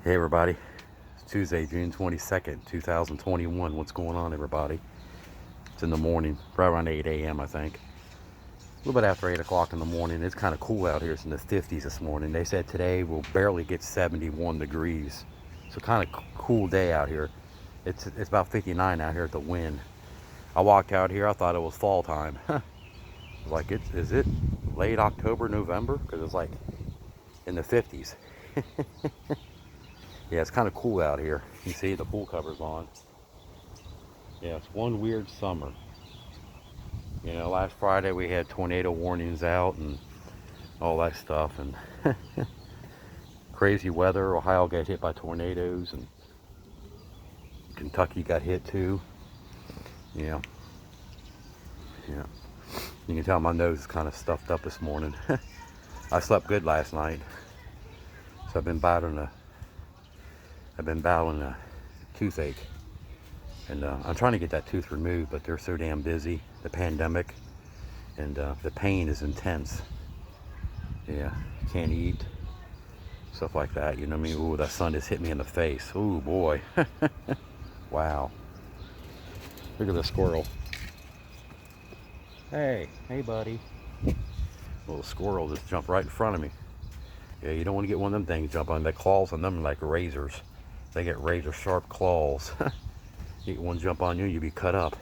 Hey everybody, it's Tuesday, June 22nd, 2021. What's going on, everybody? It's in the morning, right around 8 a.m. I think. A little bit after 8 o'clock in the morning. It's kind of cool out here. It's in the 50s this morning. They said today we'll barely get 71 degrees. So kind of cool day out here. It's about 59 out here at the wind. I walked out here, I thought it was fall time. Like, is it late October, November? Because it's like in the 50s. Yeah, it's kind of cool out here. You see the pool cover's on. Yeah, it's one weird summer. Last Friday we had tornado warnings out and all that stuff, and crazy weather. Ohio got hit by tornadoes, and Kentucky got hit too. Yeah, yeah. You can tell my nose is kind of stuffed up this morning. I slept good last night, so I've been battling a toothache. And I'm trying to get that tooth removed, but they're so damn busy, the pandemic, and the pain is intense. Yeah, can't eat, stuff like that, you know what I mean? Ooh, that sun just hit me in the face. Ooh, boy. Wow. Look at the squirrel. Hey, buddy. Little squirrel just jumped right in front of me. Yeah, you don't want to get one of them things jump on. The claws on them are like razors. They get razor sharp claws. You get one jump on you, you'll be cut up.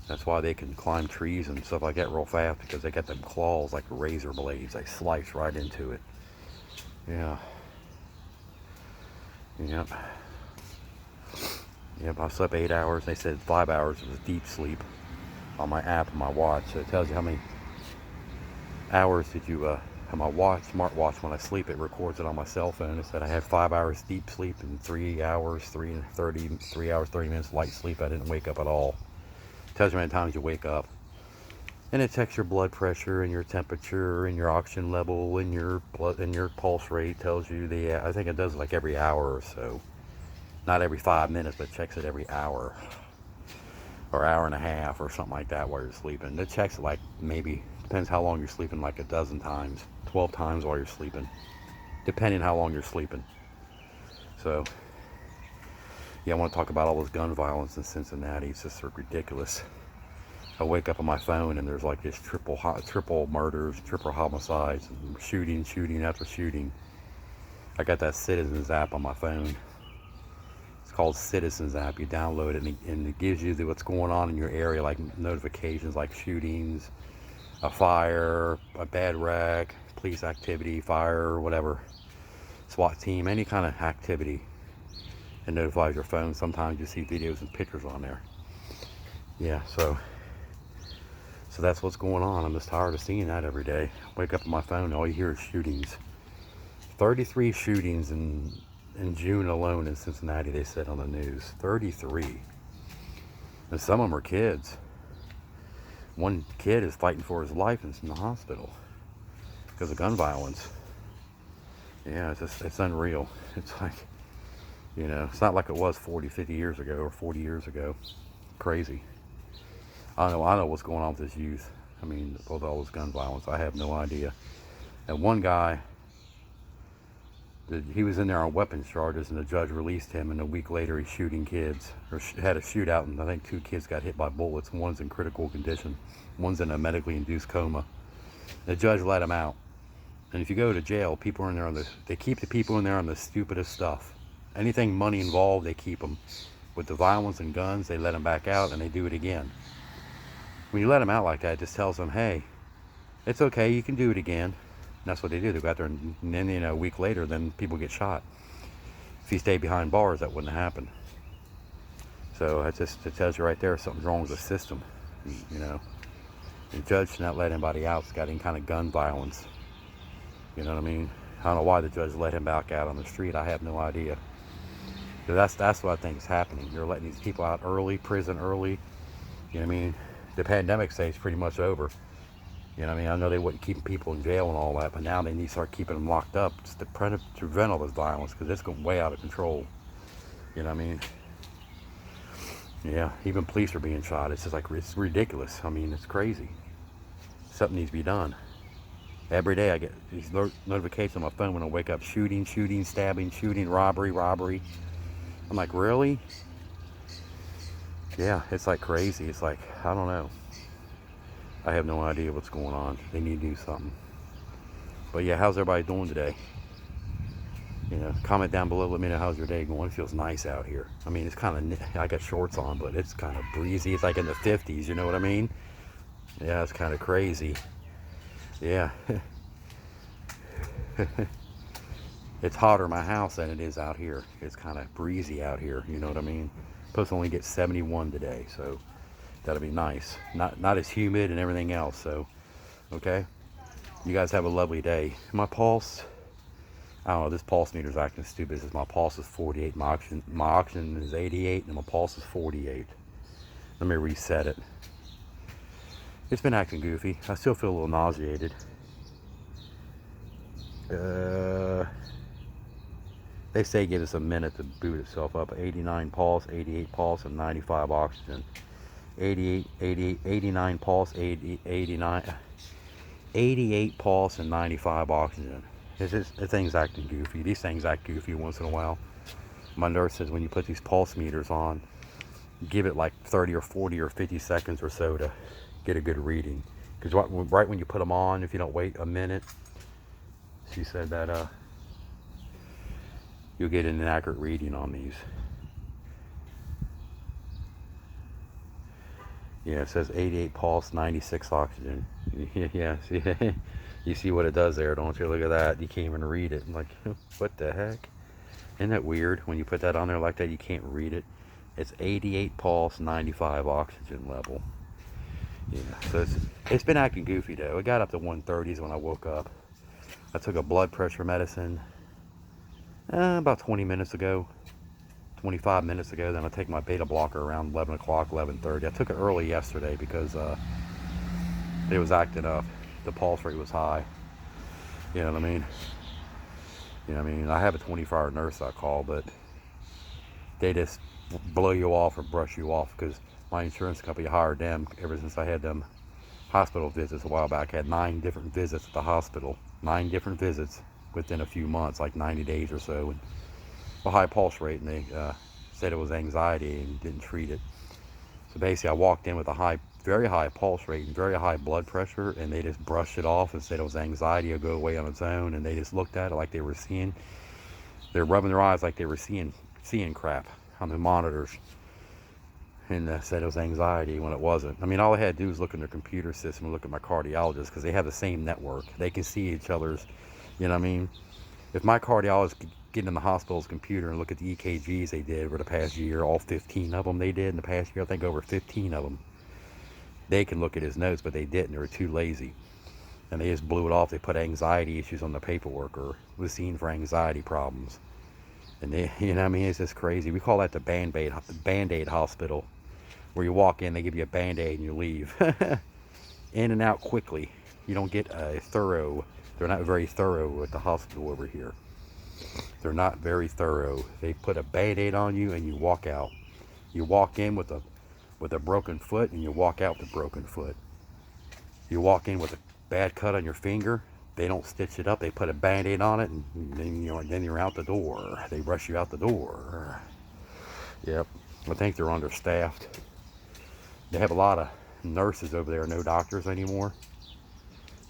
That's why they can climb trees and stuff like that real fast, because they got them claws like razor blades. They slice right into it. Yeah. Yep. Yep, I slept 8 hours. They said 5 hours was deep sleep on my app and my watch. So it tells you how many hours did you, on my watch, smartwatch, when I sleep, it records it on my cell phone. It said I had 5 hours deep sleep and 3 hours, 3 hours, 30 minutes light sleep. I didn't wake up at all. It tells you how many times you wake up. And it checks your blood pressure and your temperature and your oxygen level and your blood and your pulse rate. Tells you I think it does like every hour or so. Not every 5 minutes, but it checks it every hour or hour and a half or something like that while you're sleeping. It checks it like maybe, depends how long you're sleeping, like a dozen times, 12 times while you're sleeping, depending how long you're sleeping. So, yeah, I want to talk about all this gun violence in Cincinnati. It's just ridiculous. I wake up on my phone and there's like this triple murders, triple homicides, and shooting after shooting. I got that Citizens app on my phone. It's called Citizens app. You download it and it gives you what's going on in your area, like notifications like shootings, a fire, a bad wreck, police activity, fire, whatever, SWAT team, any kind of activity. It notifies your phone. Sometimes you see videos and pictures on there. Yeah, so that's what's going on. I'm just tired of seeing that every day. Wake up on my phone, all you hear is shootings. 33 shootings in June alone in Cincinnati, they said on the news. 33. And some of them are kids. One kid is fighting for his life and is in the hospital because of gun violence. Yeah, it's unreal. It's like, it's not like it was 40, 50 years ago or 40 years ago. Crazy. I know what's going on with this youth. I mean, with all this gun violence, I have no idea. And one guy, he was in there on weapons charges, and the judge released him, and a week later he's shooting kids, or had a shootout, and I think 2 kids got hit by bullets. One's in critical condition, one's in a medically induced coma. The judge let him out. And if you go to jail, people are in there they keep the people in there on the stupidest stuff. Anything money involved, they keep them. With the violence and guns, they let them back out, and they do it again. When you let them out like that, it just tells them, hey, it's okay, you can do it again. And that's what they do. They go out there, and then, a week later, then people get shot. If you stay behind bars, that wouldn't happen. So it tells you right there something's wrong with the system. The judge should not let anybody out that's got any kind of gun violence. You know what I mean? I don't know why the judge let him back out on the street. I have no idea. Because that's what I think is happening. You're letting these people out early, prison early. You know what I mean? The pandemic stage is pretty much over. You know what I mean? I know they wouldn't keep people in jail and all that, but now they need to start keeping them locked up to prevent all this violence, because it's going way out of control. You know what I mean? Yeah, even police are being shot. It's just like, it's ridiculous. I mean, it's crazy. Something needs to be done. Every day I get these notifications on my phone when I wake up. Shooting, stabbing, shooting, robbery. I'm like, really? Yeah, it's like crazy. It's like, I don't know. I have no idea what's going on. They need to do something. But yeah, how's everybody doing today? You know, comment down below. Let me know how's your day going. It feels nice out here. I mean, it's kind of, I got shorts on, but it's kind of breezy. It's like in the 50s, you know what I mean? Yeah, it's kind of crazy. Yeah. It's hotter in my house than it is out here. It's kind of breezy out here, you know what I mean? Supposed to only get 71 today, so that'll be nice. Not as humid and everything else, so, okay? You guys have a lovely day. My pulse, I don't know, this pulse meter's acting stupid. It says my pulse is 48, my oxygen is 88, and my pulse is 48. Let me reset it. It's been acting goofy. I still feel a little nauseated. They say give us a minute to boot itself up. 89 pulse, 88 pulse, and 95 oxygen. 88, 89 pulse, 89, 88 pulse, and 95 oxygen. The thing's acting goofy. These things act goofy once in a while. My nurse says when you put these pulse meters on, give it like 30 or 40 or 50 seconds or so to get a good reading. Because right when you put them on, if you don't wait a minute, she said that you'll get an inaccurate reading on these. Yeah, it says 88 pulse, 96 oxygen. Yeah, see, you see what it does there, don't you? Look at that. You can't even read it. I'm like, what the heck? Isn't that weird? When you put that on there like that, you can't read it. It's 88 pulse, 95 oxygen level. Yeah, so it's been acting goofy though. It got up to 130s when I woke up. I took a blood pressure medicine about 20 minutes ago, 25 minutes ago. Then I take my beta blocker around 11 o'clock, 11:30. I took it early yesterday because it was acting up. The pulse rate was high. You know what I mean? You know what I mean? I have a 24-hour nurse I call, but they just blow you off or brush you off because my insurance company hired them ever since I had them hospital visits a while back. I had 9 different visits at the hospital. 9 different visits within a few months, like 90 days or so. And a high pulse rate, and they said it was anxiety and didn't treat it. So basically, I walked in with a very high pulse rate and very high blood pressure, and they just brushed it off and said it was anxiety. It'll go away on its own. And they just looked at it like they were seeing. They're rubbing their eyes like they were seeing crap on the monitors, and said it was anxiety when it wasn't. I mean, all I had to do was look in their computer system and look at my cardiologist because they have the same network. They can see each other's, you know what I mean? If my cardiologist could get in the hospital's computer and look at the EKGs they did over the past year, all 15 of them they did in the past year, I think over 15 of them, they can look at his notes, but they didn't. They were too lazy. And they just blew it off. They put anxiety issues on the paperwork or was seen for anxiety problems. And they, you know what I mean? It's just crazy. We call that the Band-Aid hospital, where you walk in, they give you a Band-Aid and you leave. In and out quickly. You don't get a thorough, they're not very thorough at the hospital over here. They're not very thorough. They put a Band-Aid on you and you walk out. You walk in with a broken foot and you walk out with a broken foot. You walk in with a bad cut on your finger, they don't stitch it up. They put a Band-Aid on it, and then you're out the door. They rush you out the door. Yep, I think they're understaffed. They have a lot of nurses over there, no doctors anymore.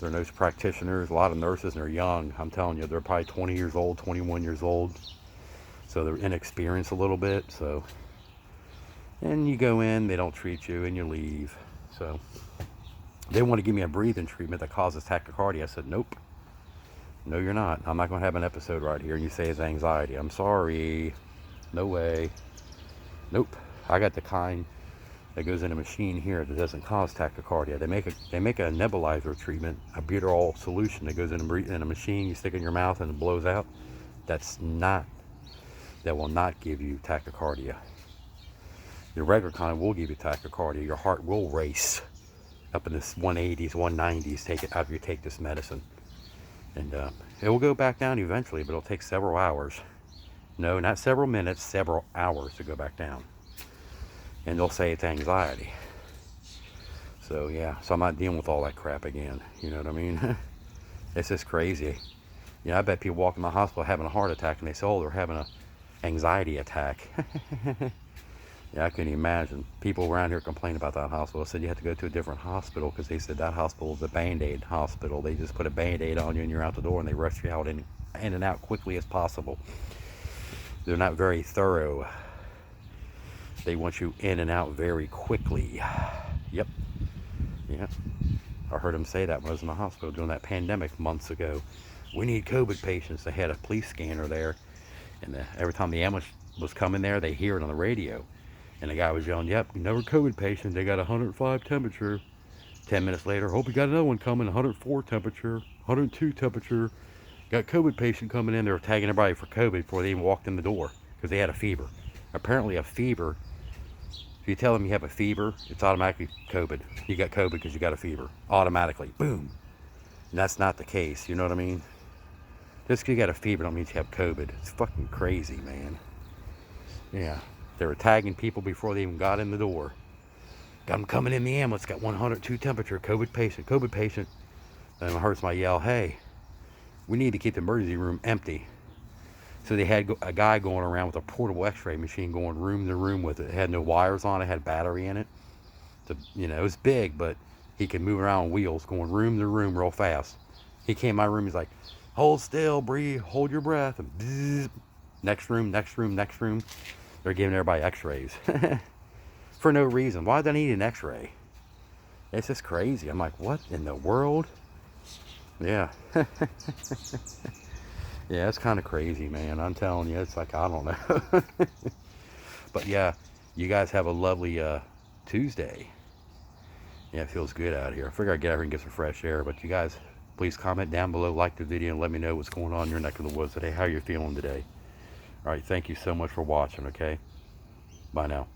They're nurse practitioners, a lot of nurses, and they're young. I'm telling you, they're probably 20 years old, 21 years old. So they're inexperienced a little bit. So, and you go in, they don't treat you, and you leave. So they want to give me a breathing treatment that causes tachycardia. I said, nope. No, you're not. I'm not going to have an episode right here and you say it's anxiety. I'm sorry. No way. Nope. I got the kind that goes in a machine here that doesn't cause tachycardia. They make a nebulizer treatment, a butyrol solution that goes in a machine. You stick it in your mouth and it blows out. That will not give you tachycardia. The regular kind will give you tachycardia. Your heart will race up in this 180s, 190s after you take this medicine. And it will go back down eventually, but it'll take several hours. No, not several minutes, several hours to go back down. And they'll say it's anxiety. So yeah, so I'm not dealing with all that crap again. You know what I mean? It's just crazy. You know, I bet people walk in the hospital having a heart attack and they say, oh, they're having an anxiety attack. Yeah, I couldn't imagine. People around here complain about that hospital. Said you have to go to a different hospital because they said that hospital is a Band-Aid hospital. They just put a Band-Aid on you and you're out the door and they rush you out in and out quickly as possible. They're not very thorough. They want you in and out very quickly. Yep. Yeah. I heard him say that when I was in the hospital during that pandemic months ago. We need COVID patients. They had a police scanner there. And every time the ambulance was coming there, they hear it on the radio. And the guy was yelling, yep, another COVID patient. They got 105 temperature. 10 minutes later, hope we got another one coming, 104 temperature, 102 temperature. Got COVID patient coming in. They were tagging everybody for COVID before they even walked in the door because they had a fever. Apparently a fever, if you tell them you have a fever, it's automatically COVID. You got COVID because you got a fever. Automatically. Boom. And that's not the case. You know what I mean? Just because you got a fever don't mean you have COVID. It's fucking crazy, man. Yeah. They were tagging people before they even got in the door. Got them coming in the ambulance, got 102 temperature, COVID patient, COVID patient. And I heard somebody yell, hey, we need to keep the emergency room empty. So they had a guy going around with a portable x-ray machine going room to room with it. It had no wires on it, had battery in it. So, you know, it was big, but he could move around on wheels going room to room real fast. He came in my room, he's like, hold still, breathe, hold your breath. And bzzz, next room, next room, next room. They're giving everybody x-rays. For no reason. Why do they need an x-ray? It's just crazy. I'm like, what in the world? Yeah. Yeah, it's kind of crazy, man. I'm telling you, it's like, I don't know. But yeah, you guys have a lovely Tuesday. Yeah, it feels good out here. I figure I'd get out here and get some fresh air. But you guys, please comment down below, like the video, and let me know what's going on in your neck of the woods today, how you're feeling today. All right, thank you so much for watching, okay? Bye now.